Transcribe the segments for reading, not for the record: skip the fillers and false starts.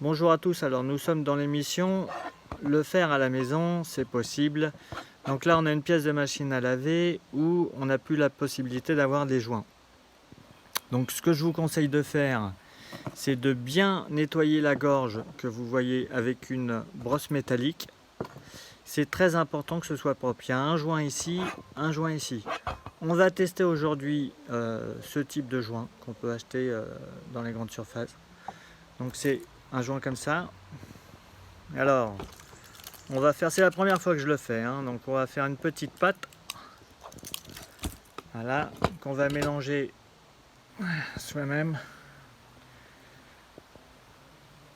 Bonjour à tous, alors nous sommes dans l'émission Le faire à la maison, c'est possible. Donc là on a une pièce de machine à laver où on n'a plus la possibilité d'avoir des joints. Donc ce que je vous conseille de faire, c'est de bien nettoyer la gorge que vous voyez avec une brosse métallique. C'est très important que ce soit propre. Il y a un joint ici, un joint ici. On va tester aujourd'hui ce type de joint qu'on peut acheter dans les grandes surfaces. Donc c'est un joint comme ça. Alors, on va faire, c'est la première fois que je le fais, hein, donc on va faire une petite pâte. Voilà, qu'on va mélanger soi-même.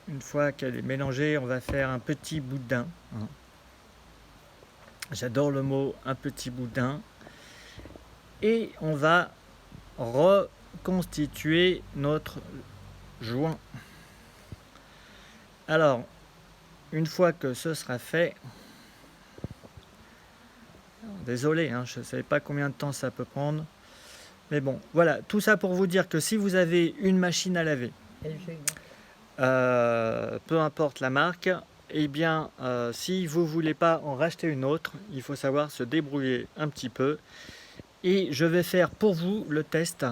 Une fois qu'elle est mélangée, on va faire un petit boudin. Hein. J'adore le mot un petit boudin. Et on va reconstituer notre joint. Alors, une fois que ce sera fait, désolé, hein, je ne savais pas combien de temps ça peut prendre. Mais bon, voilà, tout ça pour vous dire que si vous avez une machine à laver, peu importe la marque, eh bien, si vous ne voulez pas en racheter une autre, il faut savoir se débrouiller un petit peu. Et je vais faire pour vous le test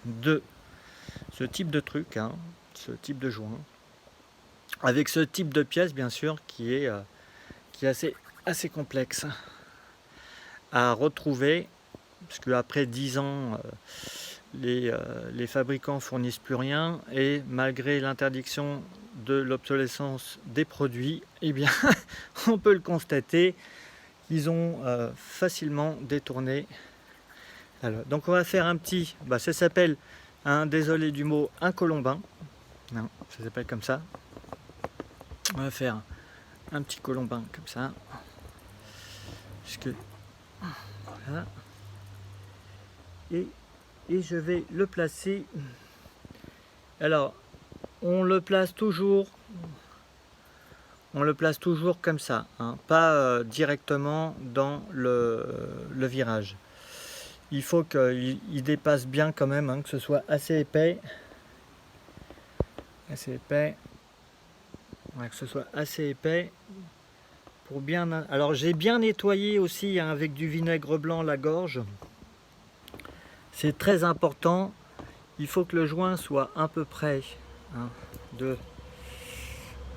de ce type de truc, hein, ce type de joint, avec ce type de pièce, bien sûr, qui est assez complexe à retrouver, parce qu'après 10 ans, les fabricants fournissent plus rien, et malgré l'interdiction de l'obsolescence des produits, eh bien, on peut le constater, ils ont facilement détourné. Alors, donc on va faire un petit, ça s'appelle, désolé du mot, un colombin. Non, ça s'appelle comme ça. On va faire un petit colombin comme ça. Puisque, voilà. Et je vais le placer. Alors, on le place toujours comme ça, hein, pas directement dans le virage. Il faut qu'il dépasse bien quand même, hein, que ce soit assez épais. Ouais, que ce soit assez épais pour bien. Alors j'ai bien nettoyé aussi, hein, avec du vinaigre blanc la gorge. C'est très important. Il faut que le joint soit à peu près, hein, de.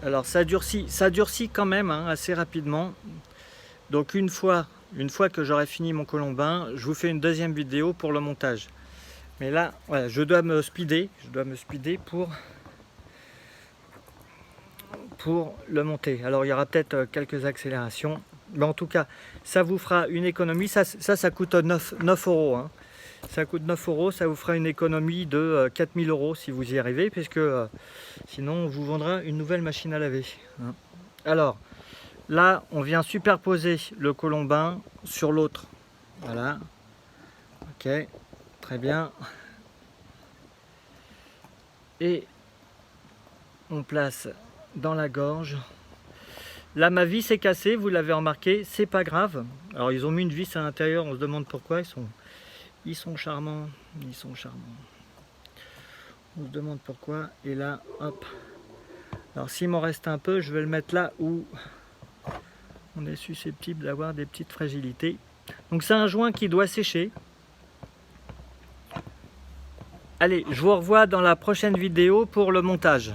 Alors ça durcit quand même, hein, assez rapidement. Donc une fois que j'aurai fini mon colombin, je vous fais une deuxième vidéo pour le montage. Mais là, voilà, je dois me speeder pour le monter. Alors il y aura peut-être quelques accélérations, mais en tout cas ça vous fera une économie. Ça coûte 9 euros, hein. Ça coûte 9 euros, ça vous fera une économie de 4000 euros si vous y arrivez, puisque sinon on vous vendra une nouvelle machine à laver, hein. Alors là on vient superposer le colombin sur l'autre. Voilà, ok, très bien. Et on place dans la gorge. Là ma vis est cassée, vous l'avez remarqué, c'est pas grave. Alors ils ont mis une vis à l'intérieur, on se demande pourquoi, ils sont charmants, on se demande pourquoi. Et là, hop, alors s'il m'en reste un peu, je vais le mettre là où on est susceptible d'avoir des petites fragilités. Donc c'est un joint qui doit sécher. Allez, je vous revois dans la prochaine vidéo pour le montage.